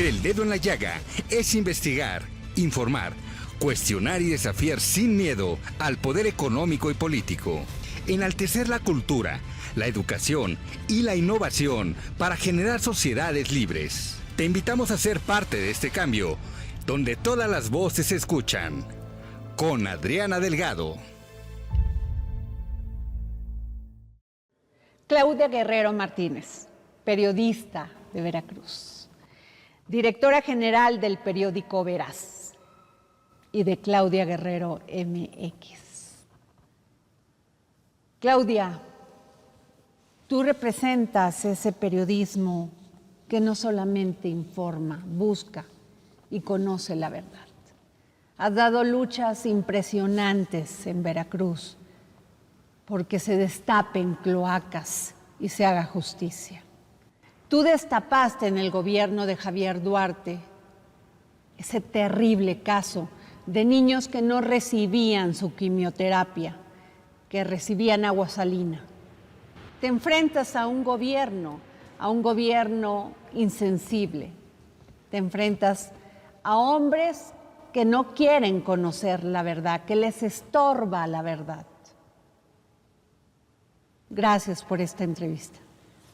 El Dedo en la Llaga es investigar, informar, cuestionar y desafiar sin miedo al poder económico y político. Enaltecer la cultura, la educación y la innovación para generar sociedades libres. Te invitamos a ser parte de este cambio, donde todas las voces se escuchan. Con Adriana Delgado. Claudia Guerrero Martínez, periodista de Veracruz, directora general del periódico Veraz y de Claudia Guerrero MX. Claudia, tú representas ese periodismo que no solamente informa, busca y conoce la verdad. Has dado luchas impresionantes en Veracruz porque se destapen cloacas y se haga justicia. Tú destapaste en el gobierno de Javier Duarte ese terrible caso de niños que no recibían su quimioterapia, que recibían agua salina. Te enfrentas a un gobierno insensible. Te enfrentas a hombres que no quieren conocer la verdad, que les estorba la verdad. Gracias por esta entrevista.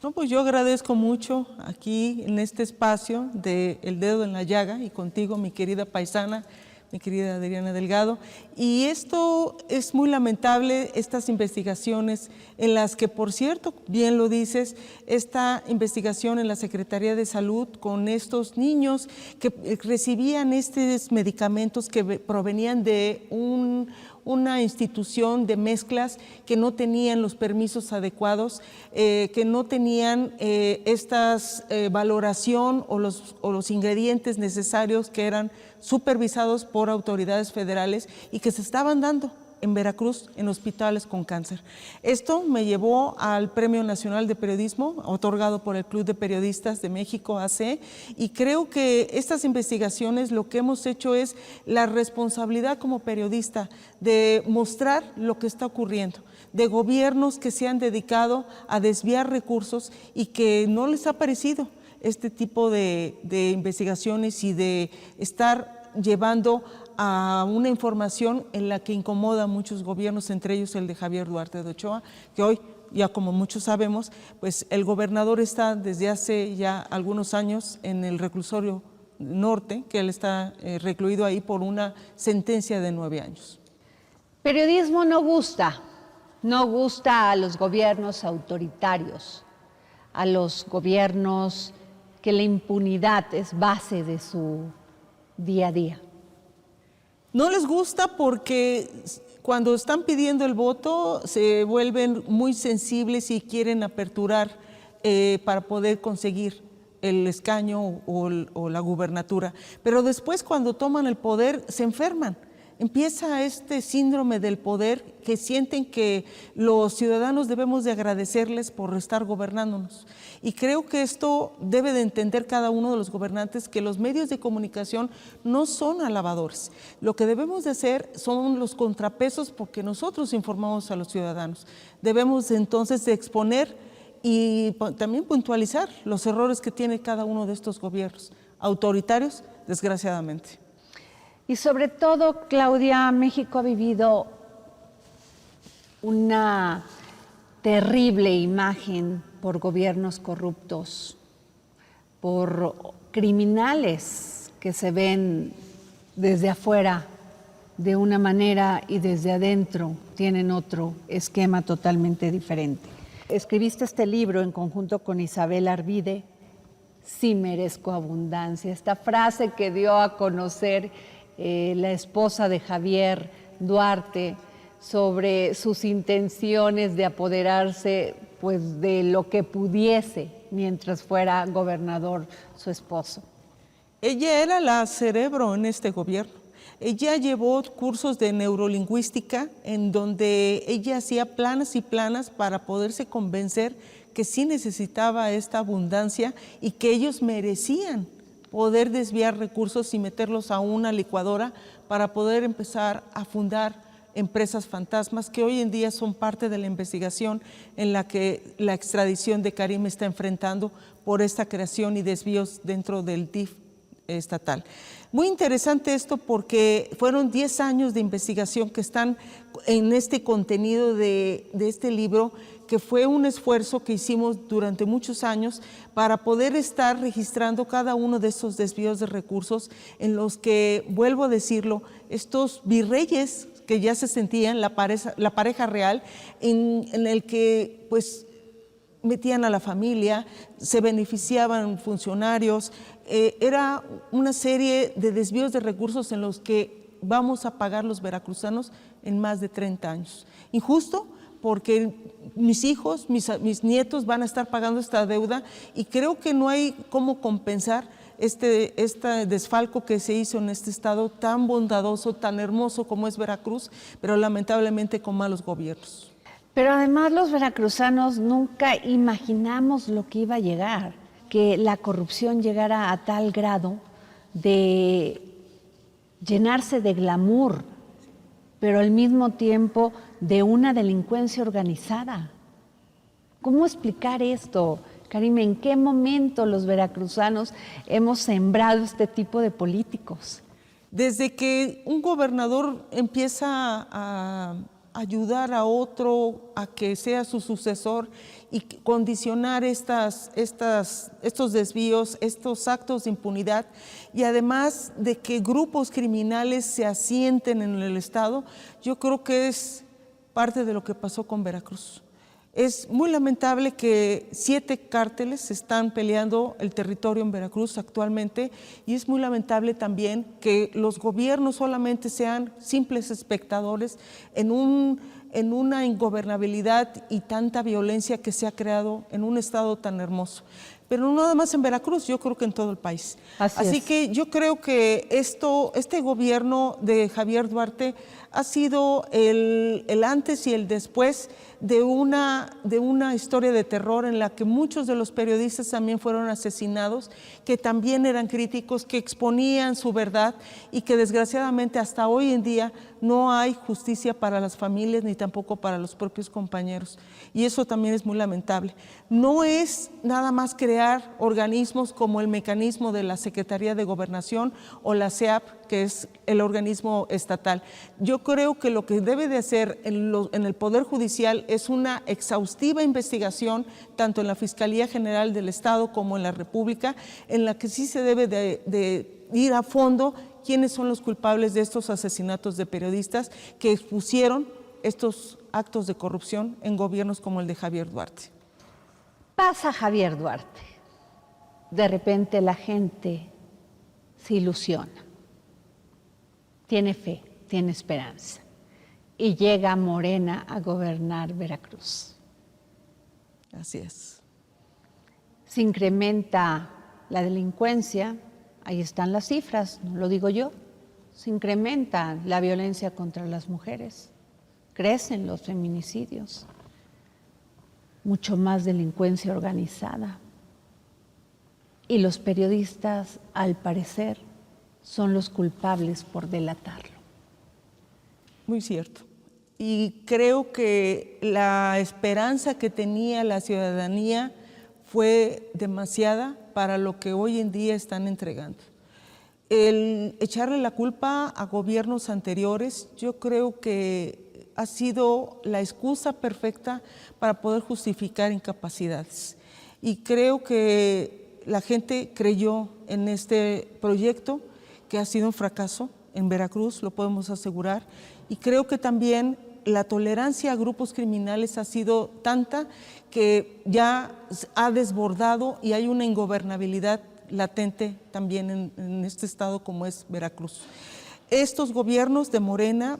No, pues yo agradezco mucho aquí en este espacio de El Dedo en la Llaga y contigo, mi querida paisana, mi querida Adriana Delgado. Y esto es muy lamentable, estas investigaciones en las que, por cierto, bien lo dices, esta investigación en la Secretaría de Salud con estos niños que recibían estos medicamentos que provenían de una institución de mezclas que no tenían los permisos adecuados, que no tenían esta valoración o los ingredientes necesarios que eran supervisados por autoridades federales y que se estaban dando en Veracruz en hospitales con cáncer. Esto me llevó al Premio Nacional de Periodismo, otorgado por el Club de Periodistas de México, AC, y creo que estas investigaciones lo que hemos hecho es la responsabilidad como periodista de mostrar lo que está ocurriendo, de gobiernos que se han dedicado a desviar recursos y que no les ha parecido este tipo de investigaciones y de estar llevando a una información en la que incomoda a muchos gobiernos, entre ellos el de Javier Duarte de Ochoa, que hoy, ya como muchos sabemos, pues el gobernador está desde hace ya algunos años en el reclusorio norte, que él está recluido ahí por una sentencia de 9 años. Periodismo no gusta a los gobiernos autoritarios, a los gobiernos que la impunidad es base de su día a día. No les gusta porque cuando están pidiendo el voto se vuelven muy sensibles y quieren aperturar para poder conseguir el escaño o la gubernatura. Pero después, cuando toman el poder, se enferman. Empieza este síndrome del poder que sienten que los ciudadanos debemos de agradecerles por estar gobernándonos. Y creo que esto debe de entender cada uno de los gobernantes, que los medios de comunicación no son alabadores. Lo que debemos de hacer son los contrapesos, porque nosotros informamos a los ciudadanos. Debemos entonces de exponer y también puntualizar los errores que tiene cada uno de estos gobiernos autoritarios, desgraciadamente. Y sobre todo, Claudia, México ha vivido una terrible imagen por gobiernos corruptos, por criminales que se ven desde afuera de una manera y desde adentro tienen otro esquema totalmente diferente. Escribiste este libro en conjunto con Isabel Arvide, Sí merezco abundancia, esta frase que dio a conocer la esposa de Javier Duarte sobre sus intenciones de apoderarse pues, de lo que pudiese mientras fuera gobernador su esposo. Ella era la cerebro en este gobierno. Ella llevó cursos de neurolingüística en donde ella hacía planas y planas para poderse convencer que sí necesitaba esta abundancia y que ellos merecían poder desviar recursos y meterlos a una licuadora para poder empezar a fundar empresas fantasmas que hoy en día son parte de la investigación en la que la extradición de Karim está enfrentando por esta creación y desvíos dentro del DIF estatal. Muy interesante esto porque fueron 10 años de investigación que están en este contenido de este libro, que fue un esfuerzo que hicimos durante muchos años para poder estar registrando cada uno de estos desvíos de recursos en los que, vuelvo a decirlo, estos virreyes que ya se sentían la pareja real, en el que pues metían a la familia, se beneficiaban funcionarios, era una serie de desvíos de recursos en los que vamos a pagar los veracruzanos en más de 30 años. Injusto, porque mis hijos, mis nietos van a estar pagando esta deuda y creo que no hay cómo compensar este desfalco que se hizo en este estado tan bondadoso, tan hermoso como es Veracruz, pero lamentablemente con malos gobiernos. Pero además los veracruzanos nunca imaginamos lo que iba a llegar, que la corrupción llegara a tal grado de llenarse de glamour, pero al mismo tiempo de una delincuencia organizada. ¿Cómo explicar esto? Karime, ¿en qué momento los veracruzanos hemos sembrado este tipo de políticos? Desde que un gobernador empieza a ayudar a otro a que sea su sucesor y condicionar estos desvíos, estos actos de impunidad, y además de que grupos criminales se asienten en el Estado, yo creo que es parte de lo que pasó con Veracruz. Es muy lamentable que 7 cárteles están peleando el territorio en Veracruz actualmente, y es muy lamentable también que los gobiernos solamente sean simples espectadores en una ingobernabilidad y tanta violencia que se ha creado en un estado tan hermoso. Pero no nada más en Veracruz, yo creo que en todo el país. Así que yo creo que este gobierno de Javier Duarte ha sido el antes y el después de una historia de terror en la que muchos de los periodistas también fueron asesinados, que también eran críticos, que exponían su verdad y que desgraciadamente hasta hoy en día no hay justicia para las familias ni tampoco para los propios compañeros. Y eso también es muy lamentable. No es nada más crear organismos como el mecanismo de la Secretaría de Gobernación o la SEAP, que es el organismo estatal. Yo creo que lo que debe de hacer en el Poder Judicial es una exhaustiva investigación, tanto en la Fiscalía General del Estado como en la República, en la que sí se debe de ir a fondo quiénes son los culpables de estos asesinatos de periodistas que expusieron estos actos de corrupción en gobiernos como el de Javier Duarte. Pasa Javier Duarte. De repente la gente se ilusiona, tiene fe, tiene esperanza, y llega Morena a gobernar Veracruz. Así es. Se incrementa la delincuencia, ahí están las cifras, no lo digo yo, se incrementa la violencia contra las mujeres, crecen los feminicidios, mucho más delincuencia organizada. Y los periodistas, al parecer, son los culpables por delatarlo. Muy cierto. Y creo que la esperanza que tenía la ciudadanía fue demasiada para lo que hoy en día están entregando. El echarle la culpa a gobiernos anteriores, yo creo que ha sido la excusa perfecta para poder justificar incapacidades. Y creo que la gente creyó en este proyecto, que ha sido un fracaso en Veracruz, lo podemos asegurar, y creo que también la tolerancia a grupos criminales ha sido tanta que ya ha desbordado y hay una ingobernabilidad latente también en este estado como es Veracruz. Estos gobiernos de Morena,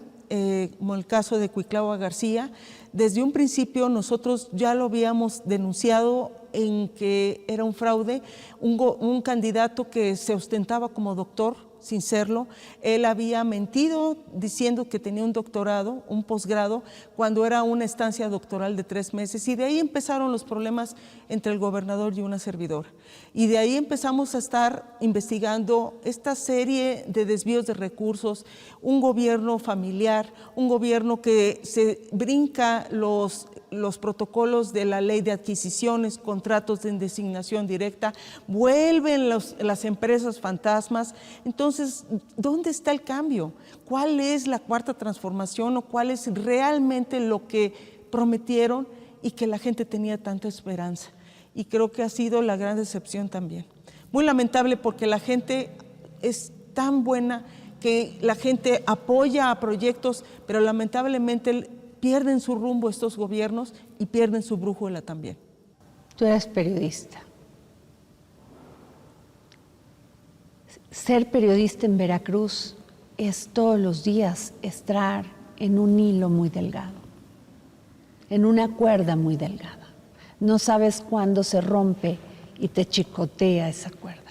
como el caso de Cuitlahua García, desde un principio nosotros ya lo habíamos denunciado en que era un fraude, un candidato que se ostentaba como doctor sin serlo. Él había mentido diciendo que tenía un doctorado, un posgrado, cuando era una estancia doctoral de 3 meses, y de ahí empezaron los problemas entre el gobernador y una servidora. Y de ahí empezamos a estar investigando esta serie de desvíos de recursos, un gobierno familiar, un gobierno que se brinca los protocolos de la ley de adquisiciones, contratos de designación directa, vuelven las empresas fantasmas. Entonces, ¿dónde está el cambio? ¿Cuál es la cuarta transformación o cuál es realmente lo que prometieron y que la gente tenía tanta esperanza? Y creo que ha sido la gran decepción también. Muy lamentable porque la gente es tan buena que la gente apoya a proyectos, pero lamentablemente pierden su rumbo estos gobiernos y pierden su brújula también. Tú eres periodista. Ser periodista en Veracruz es todos los días estar en un hilo muy delgado, en una cuerda muy delgada. No sabes cuándo se rompe y te chicotea esa cuerda.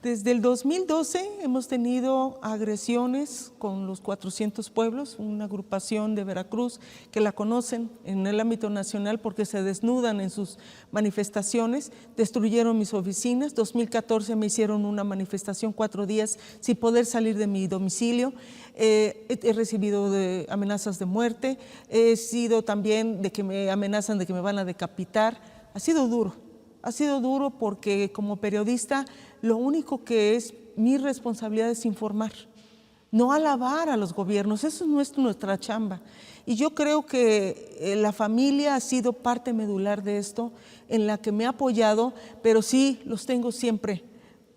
Desde el 2012 hemos tenido agresiones con los 400 pueblos, una agrupación de Veracruz que la conocen en el ámbito nacional porque se desnudan en sus manifestaciones, destruyeron mis oficinas. 2014 me hicieron una manifestación 4 días sin poder salir de mi domicilio. He recibido amenazas de muerte, he sido también de que me amenazan de que me van a decapitar. Ha sido duro porque como periodista lo único que es mi responsabilidad es informar, no alabar a los gobiernos, eso no es nuestra chamba. Y yo creo que la familia ha sido parte medular de esto, en la que me ha apoyado, pero sí los tengo siempre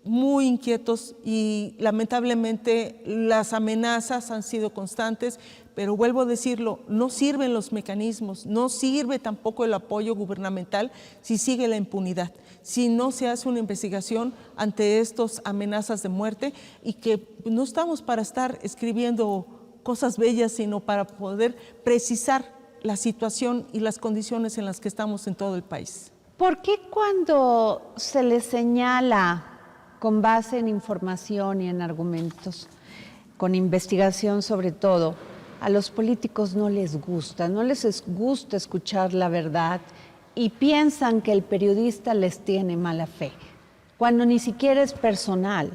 muy inquietos y lamentablemente las amenazas han sido constantes, pero vuelvo a decirlo, no sirven los mecanismos, no sirve tampoco el apoyo gubernamental si sigue la impunidad, si no se hace una investigación ante estas amenazas de muerte y que no estamos para estar escribiendo cosas bellas, sino para poder precisar la situación y las condiciones en las que estamos en todo el país. ¿Por qué cuando se le señala con base en información y en argumentos, con investigación sobre todo, a los políticos no les gusta escuchar la verdad y piensan que el periodista les tiene mala fe, cuando ni siquiera es personal?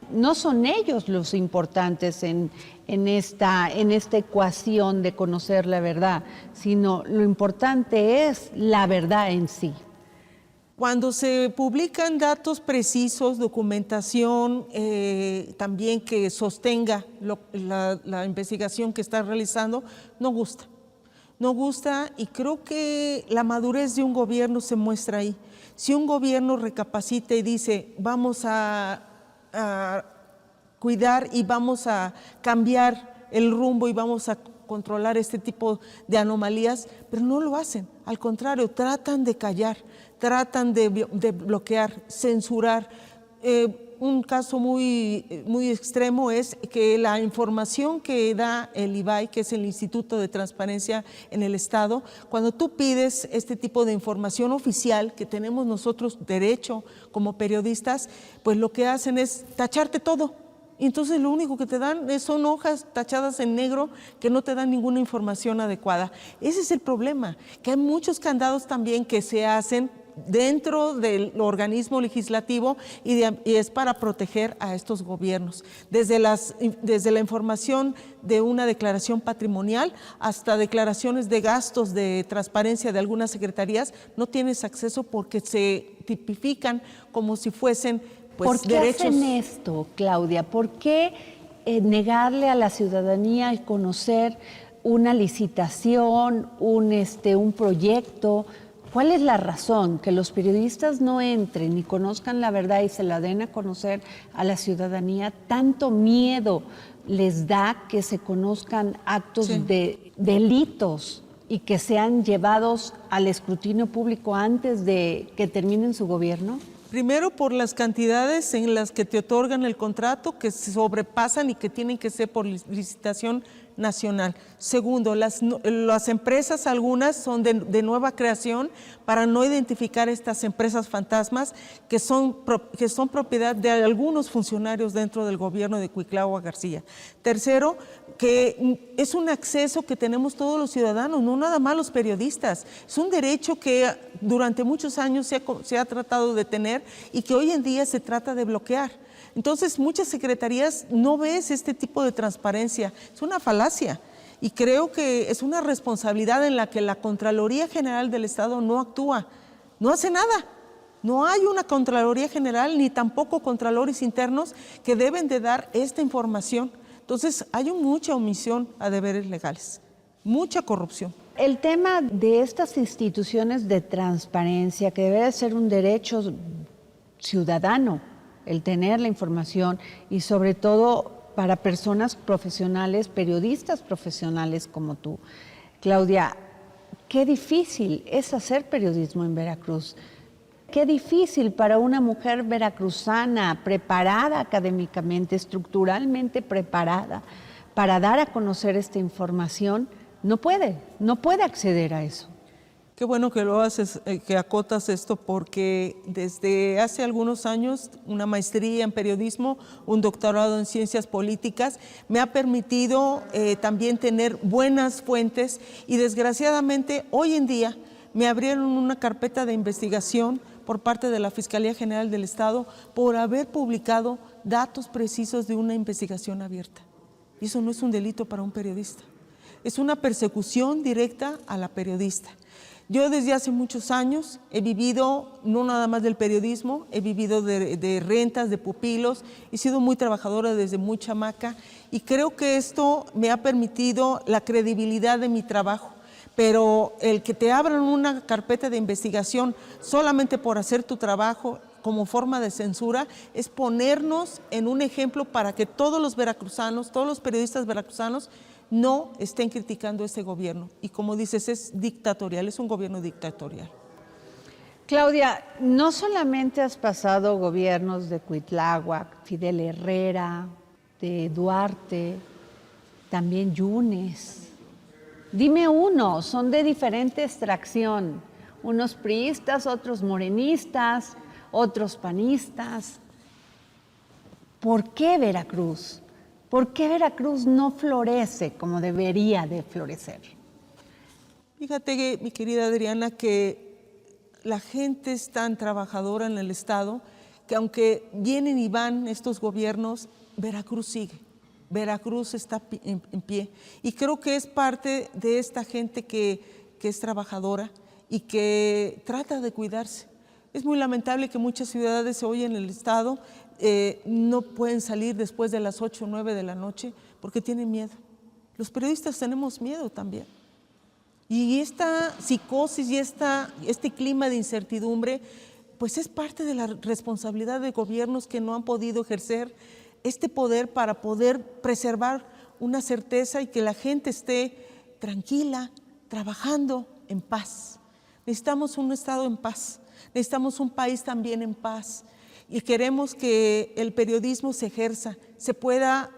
No son ellos los importantes en esta ecuación de conocer la verdad, sino lo importante es la verdad en sí. Cuando se publican datos precisos, documentación también que sostenga la investigación que está realizando, no gusta. No gusta y creo que la madurez de un gobierno se muestra ahí. Si un gobierno recapacita y dice, vamos a cuidar y vamos a cambiar el rumbo y vamos a controlar este tipo de anomalías, pero no lo hacen. Al contrario, tratan de callar, tratan de bloquear, censurar. Un caso muy extremo es que la información que da el IBAI, que es el Instituto de Transparencia en el Estado, cuando tú pides este tipo de información oficial que tenemos nosotros derecho como periodistas, pues lo que hacen es tacharte todo. Y entonces lo único que te dan son hojas tachadas en negro que no te dan ninguna información adecuada. Ese es el problema, que hay muchos candados también que se hacen dentro del organismo legislativo y es para proteger a estos gobiernos. Desde la información de una declaración patrimonial hasta declaraciones de gastos de transparencia de algunas secretarías, no tienes acceso porque se tipifican como si fuesen ¿Por qué hacen esto, Claudia? ¿Por qué negarle a la ciudadanía el conocer una licitación, un proyecto? ¿Cuál es la razón? Que los periodistas no entren y conozcan la verdad y se la den a conocer a la ciudadanía. ¿Tanto miedo les da que se conozcan actos de delitos y que sean llevados al escrutinio público antes de que terminen su gobierno? Primero, por las cantidades en las que te otorgan el contrato, que se sobrepasan y que tienen que ser por licitación nacional. Segundo, las empresas, algunas son de nueva creación para no identificar estas empresas fantasmas que son propiedad de algunos funcionarios dentro del gobierno de Cuitlahua García. Tercero, que es un acceso que tenemos todos los ciudadanos, no nada más los periodistas. Es un derecho que durante muchos años se ha tratado de tener y que hoy en día se trata de bloquear. Entonces, muchas secretarías no ves este tipo de transparencia, es una falacia. Y creo que es una responsabilidad en la que la Contraloría General del Estado no actúa, no hace nada. No hay una Contraloría General ni tampoco Contralores internos que deben de dar esta información. Entonces hay mucha omisión a deberes legales, mucha corrupción. El tema de estas instituciones de transparencia, que debe ser un derecho ciudadano, el tener la información y sobre todo para personas profesionales, periodistas profesionales como tú. Claudia, qué difícil es hacer periodismo en Veracruz. Qué difícil para una mujer veracruzana, preparada académicamente, estructuralmente preparada, para dar a conocer esta información, no puede acceder a eso. Qué bueno que lo haces, que acotas esto, porque desde hace algunos años una maestría en periodismo, un doctorado en ciencias políticas, me ha permitido también tener buenas fuentes y desgraciadamente hoy en día me abrieron una carpeta de investigación por parte de la Fiscalía General del Estado por haber publicado datos precisos de una investigación abierta. Y eso no es un delito para un periodista, es una persecución directa a la periodista. Yo desde hace muchos años he vivido no nada más del periodismo, he vivido de rentas, de pupilos, he sido muy trabajadora desde muy chamaca y creo que esto me ha permitido la credibilidad de mi trabajo. Pero el que te abran una carpeta de investigación solamente por hacer tu trabajo como forma de censura es ponernos en un ejemplo para que todos los veracruzanos, todos los periodistas veracruzanos no estén criticando este gobierno. Y como dices, es dictatorial, es un gobierno dictatorial. Claudia, no solamente has pasado gobiernos de Cuitláhuac, Fidel Herrera, de Duarte, también Yunes. Dime uno, son de diferente extracción, unos priistas, otros morenistas, otros panistas. ¿Por qué Veracruz? ¿Por qué Veracruz no florece como debería de florecer? Fíjate, mi querida Adriana, que la gente es tan trabajadora en el Estado que aunque vienen y van estos gobiernos, Veracruz sigue. Veracruz está en pie y creo que es parte de esta gente que es trabajadora y que trata de cuidarse. Es muy lamentable que muchas ciudades hoy en el Estado no pueden salir después de las 8 o 9 de la noche porque tienen miedo. Los periodistas tenemos miedo también. Y esta psicosis y este clima de incertidumbre, pues es parte de la responsabilidad de gobiernos que no han podido ejercer este poder para poder preservar una certeza y que la gente esté tranquila, trabajando en paz. Necesitamos un Estado en paz, necesitamos un país también en paz y queremos que el periodismo se ejerza, se pueda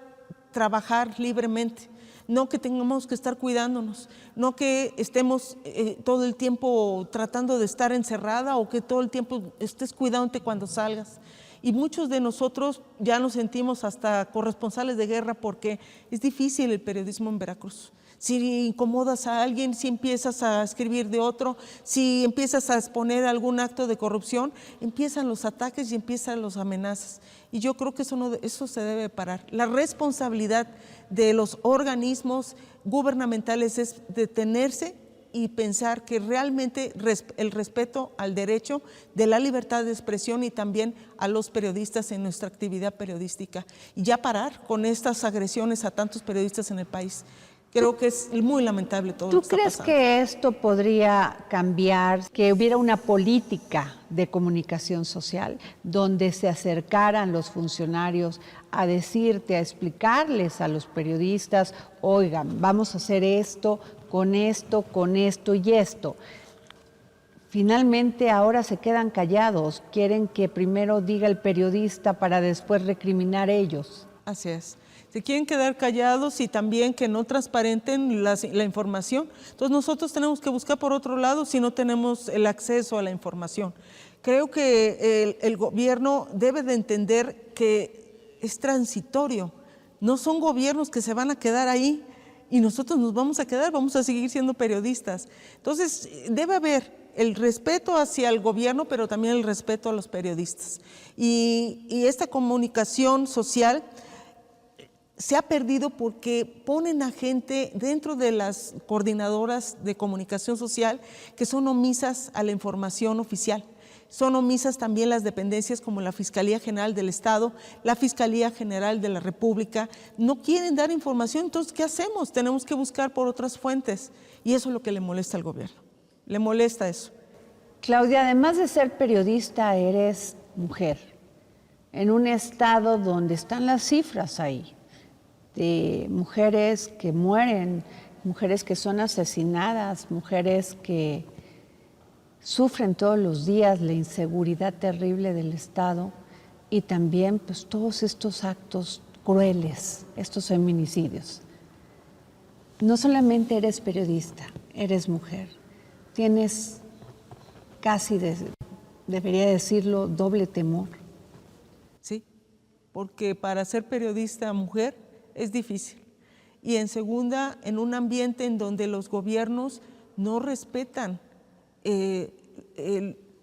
trabajar libremente, no que tengamos que estar cuidándonos, no que estemos todo el tiempo tratando de estar encerrada o que todo el tiempo estés cuidándote cuando salgas. Y muchos de nosotros ya nos sentimos hasta corresponsales de guerra porque es difícil el periodismo en Veracruz. Si incomodas a alguien, si empiezas a escribir de otro, si empiezas a exponer algún acto de corrupción, empiezan los ataques y empiezan las amenazas. Y yo creo que eso se debe parar. La responsabilidad de los organismos gubernamentales es detenerse y pensar que realmente el respeto al derecho de la libertad de expresión y también a los periodistas en nuestra actividad periodística. Y ya parar con estas agresiones a tantos periodistas en el país. Creo que es muy lamentable todo lo que está pasando. ¿Tú crees que esto podría cambiar, que hubiera una política de comunicación social donde se acercaran los funcionarios a decirte, a explicarles a los periodistas, oigan, vamos a hacer esto y esto? Finalmente ahora se quedan callados, quieren que primero diga el periodista para después recriminar ellos. Así es. Se quieren quedar callados y también que no transparenten la información. Entonces nosotros tenemos que buscar por otro lado si no tenemos el acceso a la información. Creo que el gobierno debe de entender que es transitorio. No son gobiernos que se van a quedar ahí y nosotros nos vamos a quedar, vamos a seguir siendo periodistas. Entonces debe haber el respeto hacia el gobierno, pero también el respeto a los periodistas. Y esta comunicación social se ha perdido porque ponen a gente dentro de las coordinadoras de comunicación social que son omisas a la información oficial. Son omisas también las dependencias como la Fiscalía General del Estado, la Fiscalía General de la República. No quieren dar información, entonces, ¿qué hacemos? Tenemos que buscar por otras fuentes. Y eso es lo que le molesta al gobierno. Le molesta eso. Claudia, además de ser periodista, eres mujer. En un estado donde están las cifras ahí, de mujeres que mueren, mujeres que son asesinadas, mujeres que sufren todos los días la inseguridad terrible del Estado y también pues todos estos actos crueles, estos feminicidios. No solamente eres periodista, eres mujer, tienes casi, debería decirlo, doble temor. Sí, porque para ser periodista mujer es difícil. Y en segunda, en un ambiente en donde los gobiernos no respetan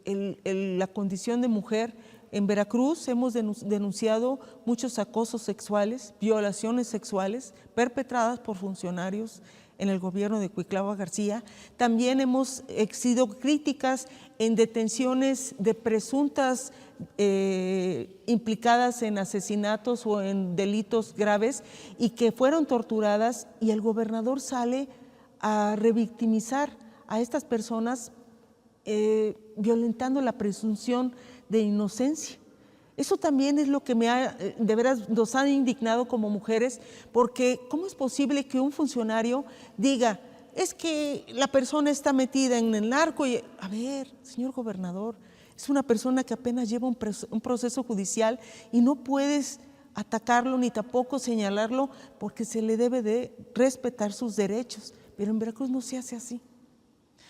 la condición de mujer. En Veracruz hemos denunciado muchos acosos sexuales, violaciones sexuales perpetradas por funcionarios en el gobierno de Cuitlahua García. También hemos sido críticas en detenciones de presuntas implicadas en asesinatos o en delitos graves y que fueron torturadas, y el gobernador sale a revictimizar a estas personas violentando la presunción de inocencia. Eso también es lo que de veras nos ha indignado como mujeres, porque ¿cómo es posible que un funcionario diga, es que la persona está metida en el narco? Y, a ver, señor gobernador, es una persona que apenas lleva un proceso judicial y no puedes atacarlo ni tampoco señalarlo, porque se le debe de respetar sus derechos. Pero en Veracruz no se hace así.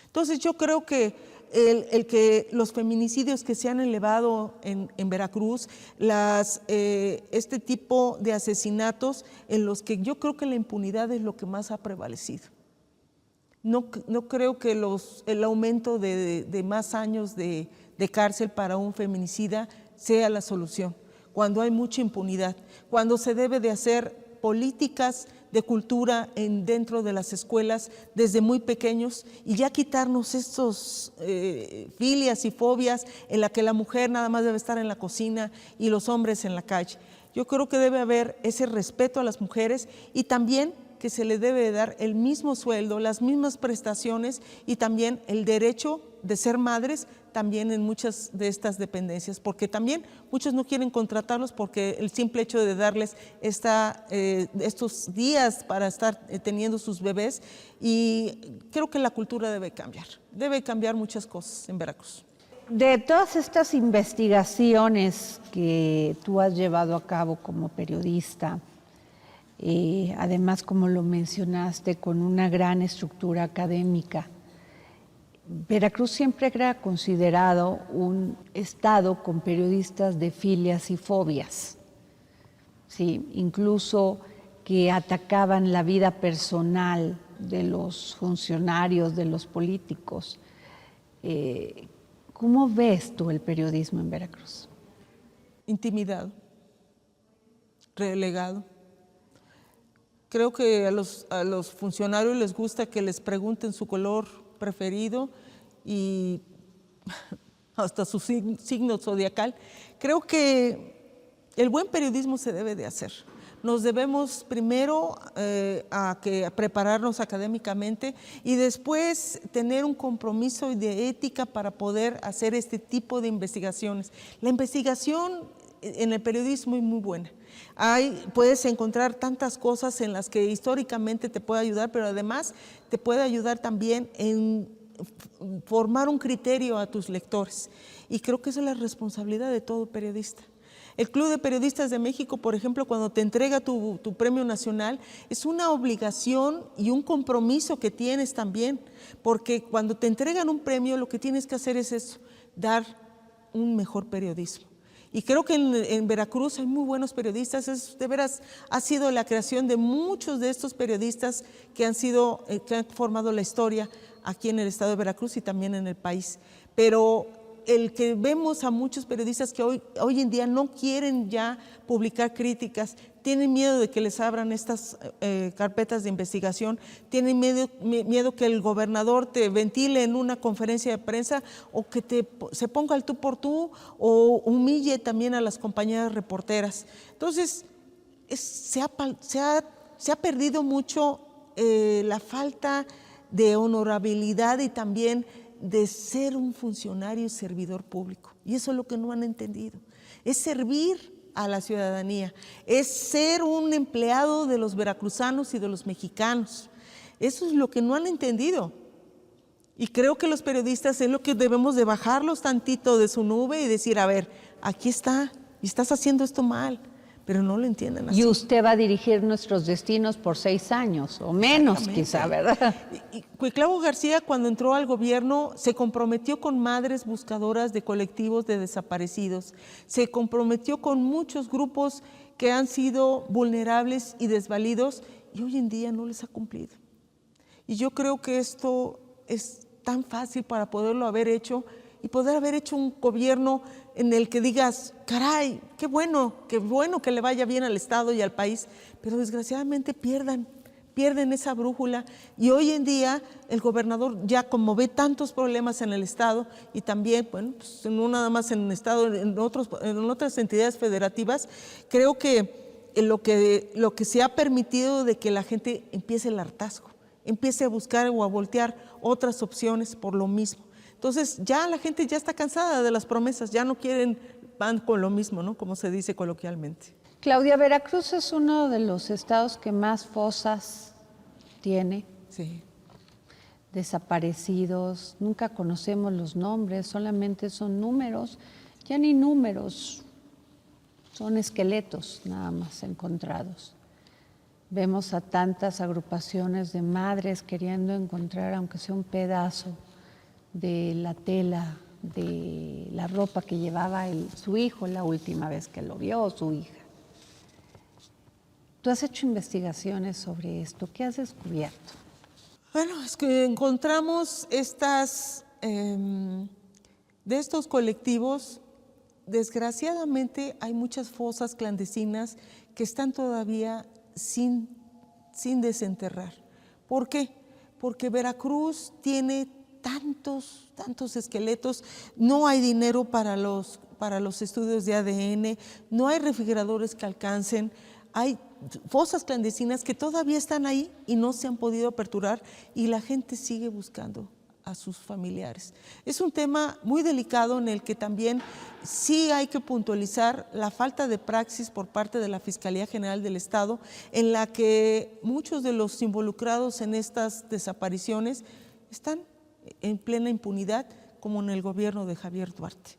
Entonces yo creo que que los feminicidios que se han elevado en Veracruz, este tipo de asesinatos en los que yo creo que la impunidad es lo que más ha prevalecido. No creo que el aumento de más años de cárcel para un feminicida sea la solución, cuando hay mucha impunidad, cuando se debe de hacer políticas de cultura dentro de las escuelas desde muy pequeños, y ya quitarnos estos filias y fobias en la que la mujer nada más debe estar en la cocina y los hombres en la calle. Yo creo que debe haber ese respeto a las mujeres, y también que se les debe dar el mismo sueldo, las mismas prestaciones, y también el derecho de ser madres también en muchas de estas dependencias, porque también muchos no quieren contratarlos porque el simple hecho de darles estos días para estar teniendo sus bebés, y creo que la cultura debe cambiar muchas cosas en Veracruz. De todas estas investigaciones que tú has llevado a cabo como periodista, además, como lo mencionaste, con una gran estructura académica, Veracruz siempre era considerado un estado con periodistas de filias y fobias, sí, incluso que atacaban la vida personal de los funcionarios, de los políticos. ¿Cómo ves tú el periodismo en Veracruz? Intimidado, relegado. Creo que a los funcionarios les gusta que les pregunten su color preferido y hasta su signo zodiacal. Creo que el buen periodismo se debe de hacer. Nos debemos primero a prepararnos académicamente, y después tener un compromiso de ética para poder hacer este tipo de investigaciones. La investigación en el periodismo es muy buena. Puedes encontrar tantas cosas en las que históricamente te puede ayudar, pero además te puede ayudar también en formar un criterio a tus lectores. Y creo que esa es la responsabilidad de todo periodista. El Club de Periodistas de México, por ejemplo, cuando te entrega tu premio nacional, es una obligación y un compromiso que tienes también, porque cuando te entregan un premio, lo que tienes que hacer es eso, dar un mejor periodismo. Y creo que en Veracruz hay muy buenos periodistas. De veras, ha sido la creación de muchos de estos periodistas que han formado la historia aquí en el estado de Veracruz y también en el país. Pero el que vemos a muchos periodistas que hoy en día no quieren ya publicar críticas, tienen miedo de que les abran estas carpetas de investigación, tienen miedo que el gobernador te ventile en una conferencia de prensa o que se ponga al tú por tú o humille también a las compañeras reporteras. Entonces, se ha perdido mucho la falta de honorabilidad y también de ser un funcionario y servidor público. Y eso es lo que no han entendido. Es servir a la ciudadanía, es ser un empleado de los veracruzanos y de los mexicanos. Eso es lo que no han entendido. Y creo que los periodistas es lo que debemos de bajarlos tantito de su nube y decir, a ver, aquí está, y estás haciendo esto mal, pero no lo entienden así. Y usted va a dirigir nuestros destinos por 6 años, o menos quizá, ¿verdad? Y Cuitlavo García, cuando entró al gobierno, se comprometió con madres buscadoras de colectivos de desaparecidos, se comprometió con muchos grupos que han sido vulnerables y desvalidos, y hoy en día no les ha cumplido. Y yo creo que esto es tan fácil para poderlo haber hecho y poder haber hecho un gobierno en el que digas, caray, qué bueno que le vaya bien al Estado y al país, pero desgraciadamente pierden esa brújula y hoy en día el gobernador ya como ve tantos problemas en el Estado y también, bueno, pues no nada más en el Estado, en otras entidades federativas, creo que lo que se ha permitido de que la gente empiece el hartazgo, empiece a buscar o a voltear otras opciones por lo mismo. Entonces ya la gente ya está cansada de las promesas, ya no quieren, van con lo mismo, ¿no? Como se dice coloquialmente. Claudia, Veracruz es uno de los estados que más fosas tiene. Sí. Desaparecidos, nunca conocemos los nombres, solamente son números, ya ni números, son esqueletos nada más encontrados. Vemos a tantas agrupaciones de madres queriendo encontrar, aunque sea un pedazo de la tela, de la ropa que llevaba su hijo la última vez que lo vio, o su hija. ¿Tú has hecho investigaciones sobre esto? ¿Qué has descubierto? Bueno, es que encontramos de estos colectivos, desgraciadamente hay muchas fosas clandestinas que están todavía sin desenterrar. ¿Por qué? Porque Veracruz tiene tantos esqueletos, no hay dinero para los estudios de ADN, no hay refrigeradores que alcancen, hay fosas clandestinas que todavía están ahí y no se han podido aperturar y la gente sigue buscando a sus familiares. Es un tema muy delicado en el que también sí hay que puntualizar la falta de praxis por parte de la Fiscalía General del Estado, en la que muchos de los involucrados en estas desapariciones están en plena impunidad, como en el gobierno de Javier Duarte.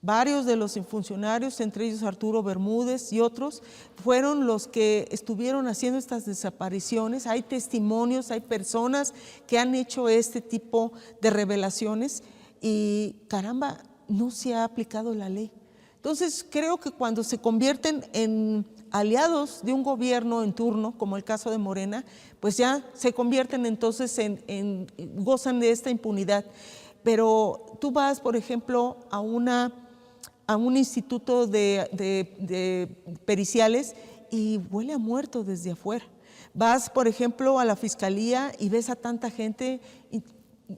Varios de los funcionarios, entre ellos Arturo Bermúdez y otros, fueron los que estuvieron haciendo estas desapariciones. Hay testimonios, hay personas que han hecho este tipo de revelaciones y caramba, no se ha aplicado la ley. Entonces creo que cuando se convierten en aliados de un gobierno en turno, como el caso de Morena, pues ya se convierten entonces gozan de esta impunidad. Pero tú vas, por ejemplo, a un instituto de periciales y huele a muerto desde afuera. Vas, por ejemplo, a la fiscalía y ves a tanta gente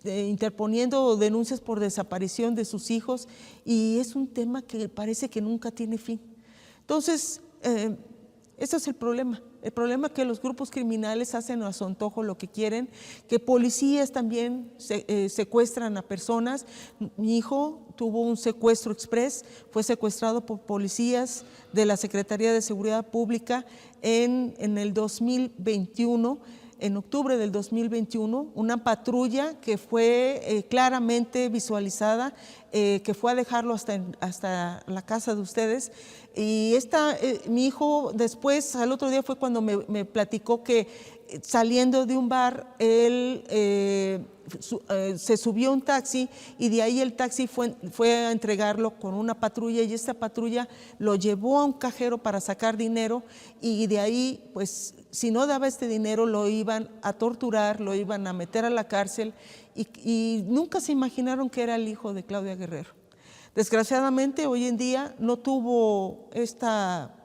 interponiendo denuncias por desaparición de sus hijos y es un tema que parece que nunca tiene fin. Entonces, ese es el problema. El problema es que los grupos criminales hacen a su antojo lo que quieren, que policías también secuestran a personas. Mi hijo tuvo un secuestro express, fue secuestrado por policías de la Secretaría de Seguridad Pública en el 2021, en octubre del 2021, una patrulla que fue claramente visualizada, que fue a dejarlo hasta la casa de ustedes. Y mi hijo después, al otro día fue cuando me platicó que saliendo de un bar, él se subió a un taxi y de ahí el taxi fue a entregarlo con una patrulla y esta patrulla lo llevó a un cajero para sacar dinero y de ahí, pues, si no daba este dinero lo iban a torturar, lo iban a meter a la cárcel y nunca se imaginaron que era el hijo de Claudia Guerrero. Desgraciadamente, hoy en día no tuvo esta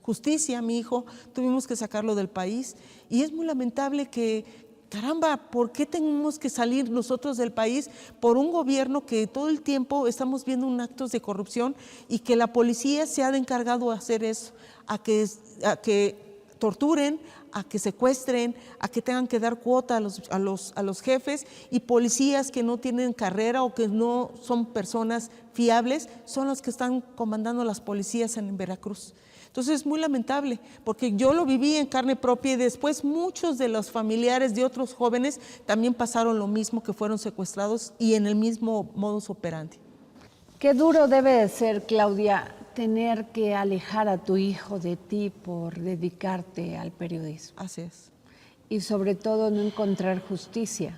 justicia a mi hijo, tuvimos que sacarlo del país y es muy lamentable que, caramba, ¿por qué tenemos que salir nosotros del país por un gobierno que todo el tiempo estamos viendo actos de corrupción y que la policía se ha encargado de hacer eso, a que torturen, a que secuestren, a que tengan que dar cuota a los jefes, y policías que no tienen carrera o que no son personas fiables son los que están comandando las policías en Veracruz? Entonces es muy lamentable, porque yo lo viví en carne propia y después muchos de los familiares de otros jóvenes también pasaron lo mismo, que fueron secuestrados y en el mismo modus operandi. Qué duro debe de ser, Claudia, tener que alejar a tu hijo de ti por dedicarte al periodismo. Así es. Y sobre todo no encontrar justicia.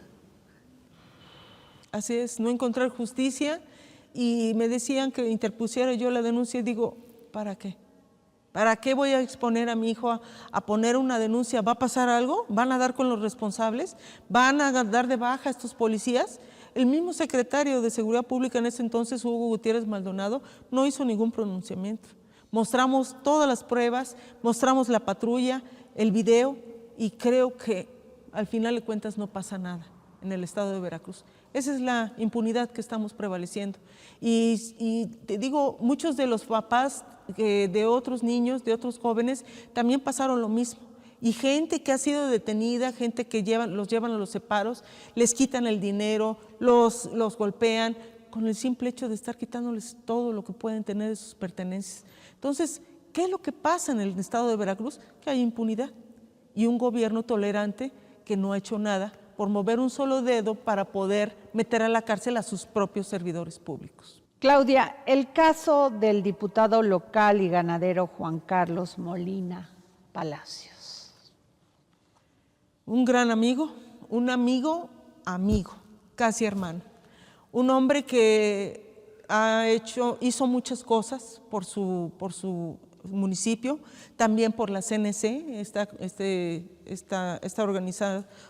Así es, no encontrar justicia, y me decían que interpusiera yo la denuncia y digo, ¿para qué? ¿Para qué voy a exponer a mi hijo a poner una denuncia? ¿Va a pasar algo? ¿Van a dar con los responsables? ¿Van a dar de baja a estos policías? El mismo secretario de Seguridad Pública en ese entonces, Hugo Gutiérrez Maldonado, no hizo ningún pronunciamiento. Mostramos todas las pruebas, mostramos la patrulla, el video, y creo que al final de cuentas no pasa nada en el estado de Veracruz. Esa es la impunidad que estamos prevaleciendo. Y te digo, muchos de los papás de otros niños, de otros jóvenes, también pasaron lo mismo. Y gente que ha sido detenida, gente que los llevan a los separos, les quitan el dinero, los golpean, con el simple hecho de estar quitándoles todo lo que pueden tener de sus pertenencias. Entonces, ¿qué es lo que pasa en el estado de Veracruz? Que hay impunidad y un gobierno tolerante que no ha hecho nada por mover un solo dedo para poder meter a la cárcel a sus propios servidores públicos. Claudia, el caso del diputado local y ganadero Juan Carlos Molina Palacios. Un gran amigo, un amigo, casi hermano. Un hombre que hizo muchas cosas por su municipio, también por la CNC, esta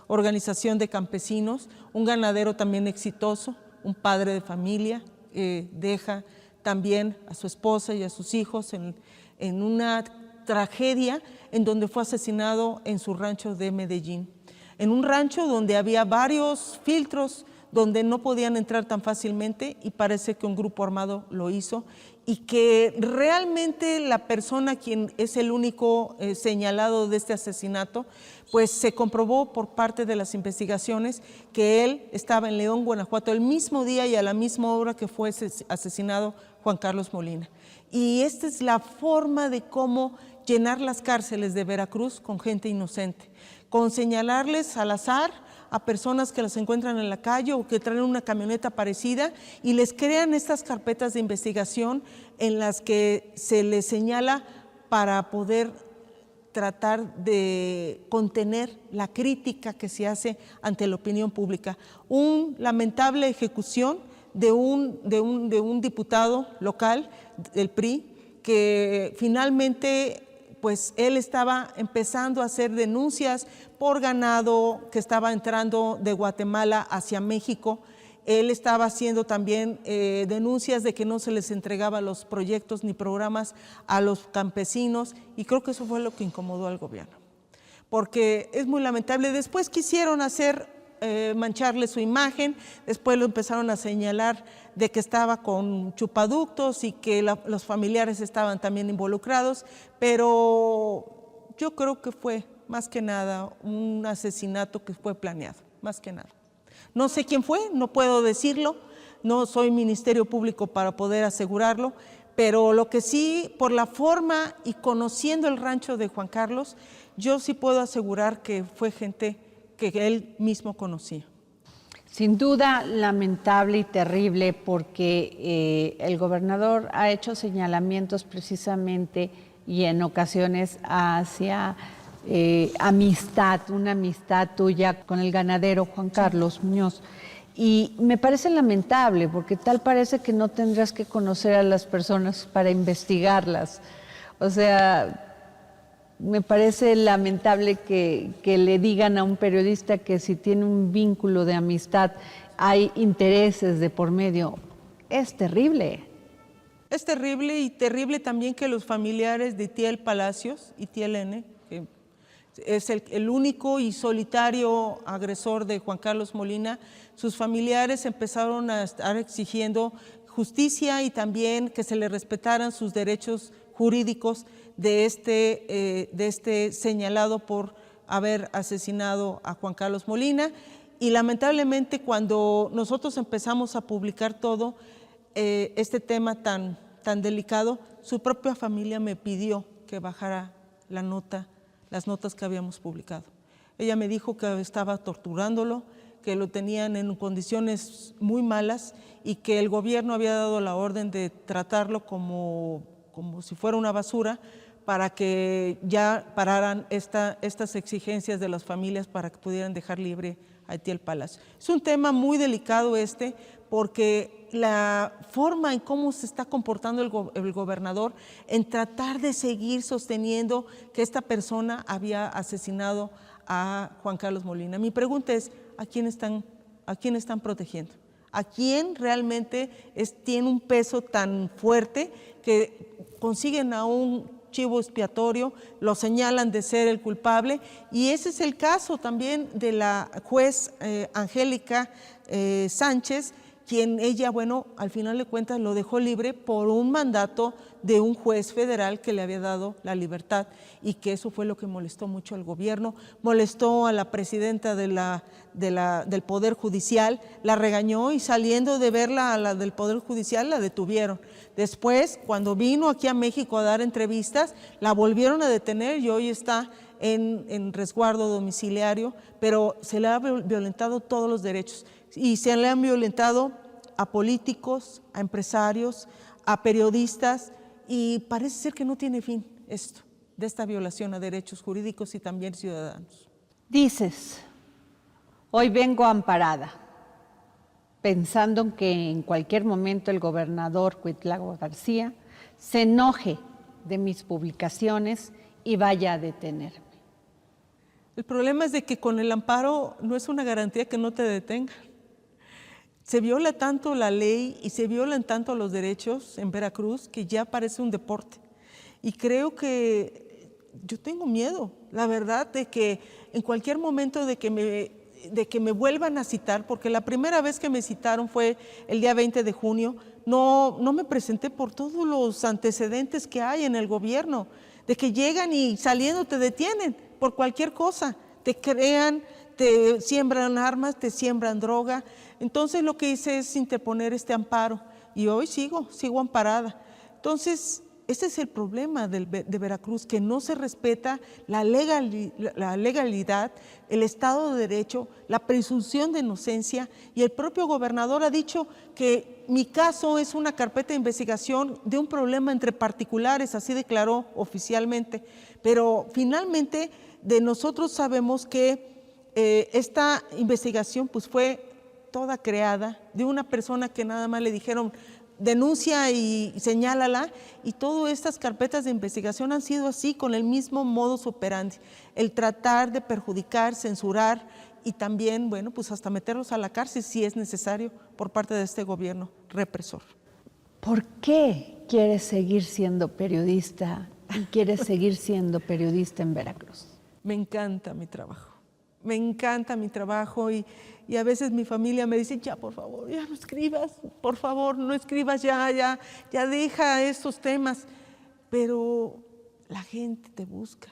organización de campesinos, un ganadero también exitoso, un padre de familia, deja también a su esposa y a sus hijos en una tragedia en donde fue asesinado en su rancho de Medellín, en un rancho donde había varios filtros donde no podían entrar tan fácilmente, y parece que un grupo armado lo hizo, y que realmente la persona quien es el único señalado de este asesinato, pues se comprobó por parte de las investigaciones que él estaba en León, Guanajuato, el mismo día y a la misma hora que fue asesinado Juan Carlos Molina. Y esta es la forma de cómo llenar las cárceles de Veracruz con gente inocente, con señalarles al azar a personas que las encuentran en la calle o que traen una camioneta parecida y les crean estas carpetas de investigación en las que se les señala para poder tratar de contener la crítica que se hace ante la opinión pública. Una lamentable ejecución de un diputado local del PRI que finalmente pues él estaba empezando a hacer denuncias por ganado que estaba entrando de Guatemala hacia México. Él estaba haciendo también denuncias de que no se les entregaba los proyectos ni programas a los campesinos, y creo que eso fue lo que incomodó al gobierno, porque es muy lamentable. Después quisieron mancharle su imagen, después lo empezaron a señalar de que estaba con chupaductos y que los familiares estaban también involucrados, pero yo creo que fue más que nada un asesinato que fue planeado, más que nada. No sé quién fue, no puedo decirlo, no soy Ministerio Público para poder asegurarlo, pero lo que sí, por la forma y conociendo el rancho de Juan Carlos, yo sí puedo asegurar que fue gente que él mismo conocía. Sin duda, lamentable y terrible, porque el gobernador ha hecho señalamientos precisamente y en ocasiones hacia amistad, una amistad tuya con el ganadero Juan Carlos Muñoz. Y me parece lamentable, porque tal parece que no tendrás que conocer a las personas para investigarlas. O sea, me parece lamentable que le digan a un periodista que si tiene un vínculo de amistad hay intereses de por medio. Es terrible. Es terrible, y terrible también que los familiares de Itiel Palacios, Itiel N., que es el único y solitario agresor de Juan Carlos Molina, sus familiares empezaron a estar exigiendo justicia y también que se le respetaran sus derechos jurídicos de este señalado por haber asesinado a Juan Carlos Molina. Y lamentablemente, cuando nosotros empezamos a publicar todo este tema tan delicado, su propia familia me pidió que bajara las notas que habíamos publicado. Ella me dijo que estaba torturándolo, que lo tenían en condiciones muy malas y que el gobierno había dado la orden de tratarlo como si fuera una basura, para que ya pararan estas exigencias de las familias para que pudieran dejar libre a Itiel Palacios. Es un tema muy delicado porque la forma en cómo se está comportando el gobernador en tratar de seguir sosteniendo que esta persona había asesinado a Juan Carlos Molina. Mi pregunta es, ¿a quién están protegiendo? ¿A quién realmente tiene un peso tan fuerte que consiguen a un chivo expiatorio, lo señalan de ser el culpable? Y ese es el caso también de la juez Angélica Sánchez, quien ella, bueno, al final de cuentas lo dejó libre por un mandato de un juez federal que le había dado la libertad, y que eso fue lo que molestó mucho al gobierno, molestó a la presidenta del Poder Judicial, la regañó, y saliendo de verla a la del Poder Judicial la detuvieron. Después, cuando vino aquí a México a dar entrevistas, la volvieron a detener y hoy está en resguardo domiciliario, pero se le ha violentado todos los derechos. Y se le han violentado a políticos, a empresarios, a periodistas, y parece ser que no tiene fin esto, de esta violación a derechos jurídicos y también ciudadanos. Dices, hoy vengo amparada, pensando en que en cualquier momento el gobernador Cuitlagua García se enoje de mis publicaciones y vaya a detenerme. El problema es de que con el amparo no es una garantía que no te detengan. Se viola tanto la ley y se violan tanto los derechos en Veracruz que ya parece un deporte. Y creo que yo tengo miedo, la verdad, de que en cualquier momento de que me vuelvan a citar, porque la primera vez que me citaron fue el día 20 de junio, no me presenté por todos los antecedentes que hay en el gobierno, de que llegan y saliendo te detienen por cualquier cosa, te crean, te siembran armas, te siembran droga. Entonces lo que hice es interponer este amparo y hoy sigo amparada. Entonces ese es el problema de Veracruz, que no se respeta la legalidad, el Estado de Derecho, la presunción de inocencia, y el propio gobernador ha dicho que mi caso es una carpeta de investigación de un problema entre particulares, así declaró oficialmente, pero finalmente de nosotros sabemos que esta investigación pues fue toda creada de una persona que nada más le dijeron denuncia y señálala, y todas estas carpetas de investigación han sido así, con el mismo modus operandi, el tratar de perjudicar, censurar y también, bueno, pues hasta meterlos a la cárcel si es necesario por parte de este gobierno represor. ¿Por qué quieres seguir siendo periodista y quieres seguir siendo periodista en Veracruz? Me encanta mi trabajo. Me encanta mi trabajo y a veces mi familia me dice, ya por favor, ya no escribas, por favor, no escribas, ya deja estos temas. Pero la gente te busca,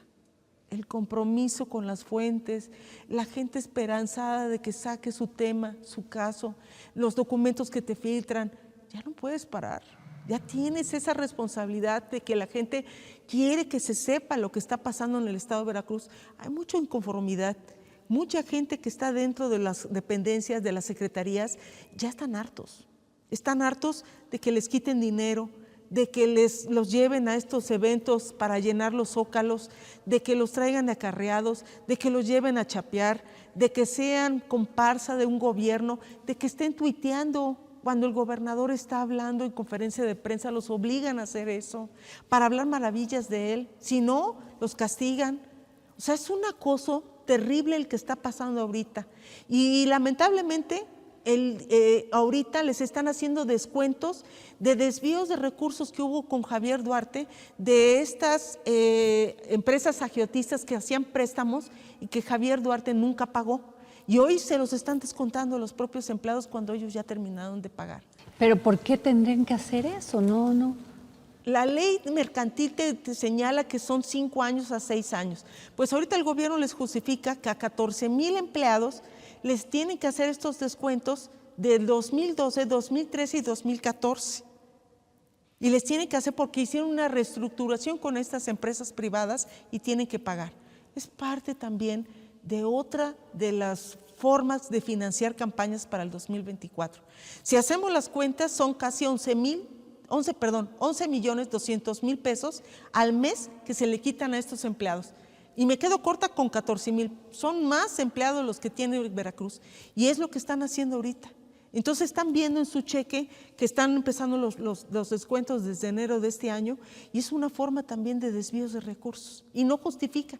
el compromiso con las fuentes, la gente esperanzada de que saque su tema, su caso, los documentos que te filtran, ya no puedes parar. Ya tienes esa responsabilidad de que la gente quiere que se sepa lo que está pasando en el estado de Veracruz. Hay mucha inconformidad. Mucha gente que está dentro de las dependencias, de las secretarías, ya están hartos de que les quiten dinero, de que los lleven a estos eventos para llenar los zócalos, de que los traigan acarreados, de que los lleven a chapear, de que sean comparsa de un gobierno, de que estén tuiteando cuando el gobernador está hablando en conferencia de prensa, los obligan a hacer eso, para hablar maravillas de él, si no, los castigan. O sea, es un acoso terrible el que está pasando ahorita, y lamentablemente ahorita les están haciendo descuentos de desvíos de recursos que hubo con Javier Duarte, de estas empresas agiotistas que hacían préstamos y que Javier Duarte nunca pagó. Y hoy se los están descontando los propios empleados cuando ellos ya terminaron de pagar. ¿Pero por qué tendrían que hacer eso? No. La ley mercantil te señala que son 5 años a 6 años. Pues ahorita el gobierno les justifica que a 14,000 empleados les tienen que hacer estos descuentos del 2012, 2013 y 2014. Y les tienen que hacer porque hicieron una reestructuración con estas empresas privadas y tienen que pagar. Es parte también de otra de las formas de financiar campañas para el 2024. Si hacemos las cuentas, son casi 11,200,000 pesos al mes que se le quitan a estos empleados. Y me quedo corta con 14,000. Son más empleados los que tiene Veracruz. Y es lo que están haciendo ahorita. Entonces están viendo en su cheque que están empezando los descuentos desde enero de este año. Y es una forma también de desvíos de recursos. Y no justifica.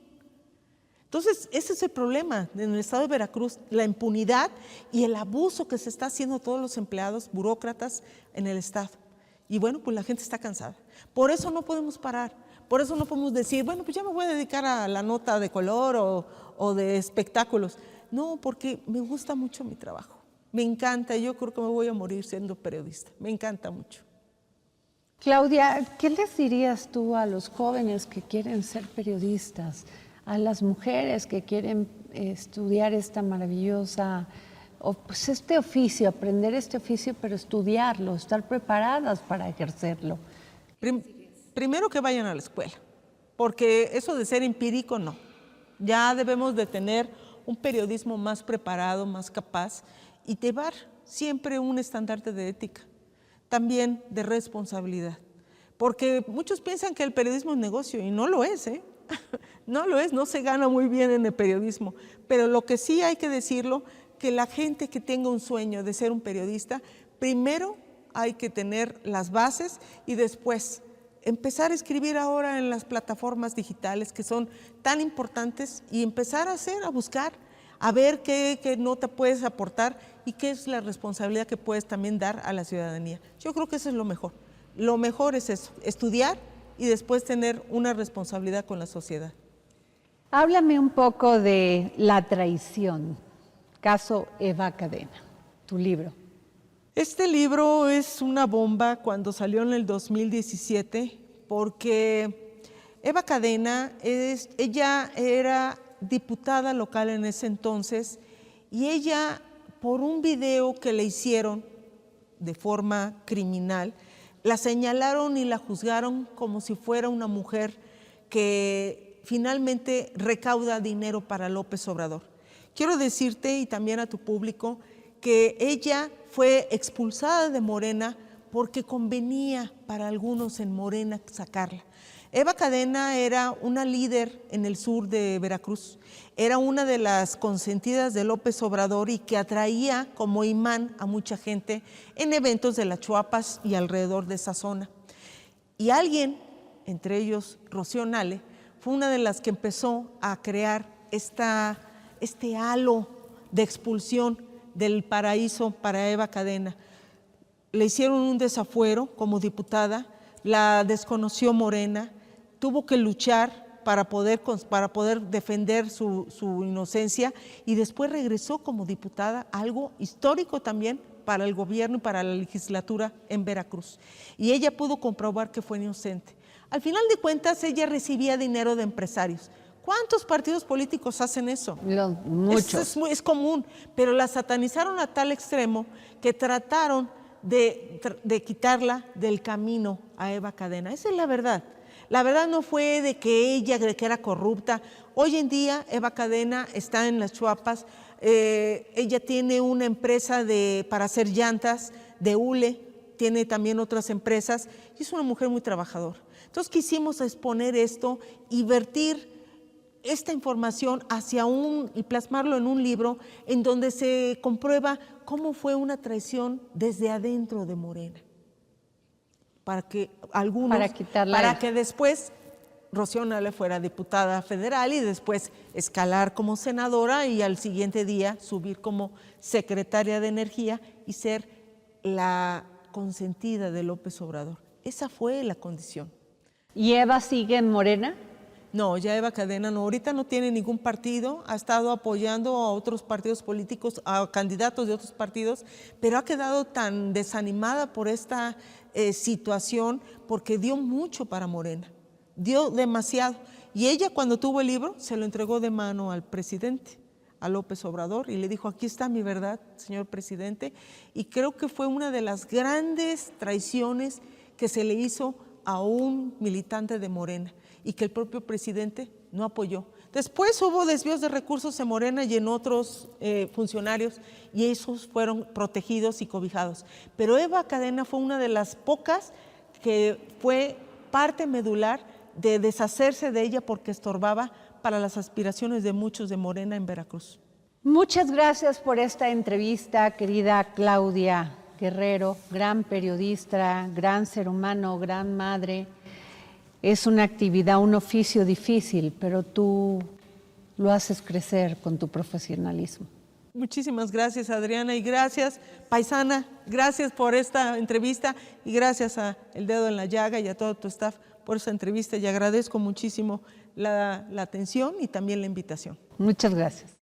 Entonces, ese es el problema en el estado de Veracruz, la impunidad y el abuso que se está haciendo a todos los empleados, burócratas en el estado. Y bueno, pues la gente está cansada. Por eso no podemos parar. Por eso no podemos decir, bueno, pues ya me voy a dedicar a la nota de color o de espectáculos. No, porque me gusta mucho mi trabajo. Me encanta. Yo creo que me voy a morir siendo periodista. Me encanta mucho. Claudia, ¿qué les dirías tú a los jóvenes que quieren ser periodistas? A las mujeres que quieren estudiar esta maravillosa, pues este oficio, aprender este oficio, pero estudiarlo, estar preparadas para ejercerlo. Primero que vayan a la escuela, porque eso de ser empírico no. Ya debemos de tener un periodismo más preparado, más capaz y llevar siempre un estandarte de ética, también de responsabilidad. Porque muchos piensan que el periodismo es negocio y no lo es, ¿eh? No lo es, no se gana muy bien en el periodismo, pero lo que sí hay que decirlo, que la gente que tenga un sueño de ser un periodista, primero hay que tener las bases y después empezar a escribir ahora en las plataformas digitales que son tan importantes y empezar a buscar, a ver qué nota puedes aportar y qué es la responsabilidad que puedes también dar a la ciudadanía. Yo creo que eso es lo mejor. Lo mejor es eso, estudiar y después tener una responsabilidad con la sociedad. Háblame un poco de la traición, caso Eva Cadena, tu libro. Este libro es una bomba cuando salió en el 2017, porque Eva Cadena, ella era diputada local en ese entonces, y ella, por un video que le hicieron de forma criminal, la señalaron y la juzgaron como si fuera una mujer que finalmente recauda dinero para López Obrador. Quiero decirte y también a tu público que ella fue expulsada de Morena porque convenía para algunos en Morena sacarla. Eva Cadena era una líder en el sur de Veracruz, era una de las consentidas de López Obrador y que atraía como imán a mucha gente en eventos de las Chuapas y alrededor de esa zona. Y alguien, entre ellos Rocío Nale, fue una de las que empezó a crear este halo de expulsión del paraíso para Eva Cadena. Le hicieron un desafuero como diputada, la desconoció Morena, tuvo que luchar para poder defender su inocencia y después regresó como diputada, algo histórico también para el gobierno y para la legislatura en Veracruz. Y ella pudo comprobar que fue inocente. Al final de cuentas, ella recibía dinero de empresarios. ¿Cuántos partidos políticos hacen eso? Muchos. Es común, pero la satanizaron a tal extremo que trataron de quitarla del camino a Eva Cadena. Esa es la verdad. La verdad no fue de que ella era corrupta. Hoy en día Eva Cadena está en las Chuapas. Ella tiene una empresa para hacer llantas de hule, tiene también otras empresas y es una mujer muy trabajadora. Entonces quisimos exponer esto y vertir esta información y plasmarlo en un libro en donde se comprueba cómo fue una traición desde adentro de Morena. Para que después Rocío Nale fuera diputada federal y después escalar como senadora y al siguiente día subir como secretaria de Energía y ser la consentida de López Obrador. Esa fue la condición. ¿Y Eva sigue en Morena? No, ya Eva Cadena no, ahorita no tiene ningún partido, ha estado apoyando a otros partidos políticos, a candidatos de otros partidos, pero ha quedado tan desanimada por esta situación porque dio mucho para Morena, dio demasiado. Y ella cuando tuvo el libro se lo entregó de mano al presidente, a López Obrador, y le dijo, aquí está mi verdad, señor presidente, y creo que fue una de las grandes traiciones que se le hizo a un militante de Morena y que el propio presidente no apoyó. Después hubo desvíos de recursos en Morena y en otros funcionarios y esos fueron protegidos y cobijados. Pero Eva Cadena fue una de las pocas que fue parte medular de deshacerse de ella porque estorbaba para las aspiraciones de muchos de Morena en Veracruz. Muchas gracias por esta entrevista, querida Claudia Guerrero, gran periodista, gran ser humano, gran madre. Es una actividad, un oficio difícil, pero tú lo haces crecer con tu profesionalismo. Muchísimas gracias, Adriana, y gracias, paisana, gracias por esta entrevista y gracias a El Dedo en la Llaga y a todo tu staff por esta entrevista y agradezco muchísimo la atención y también la invitación. Muchas gracias.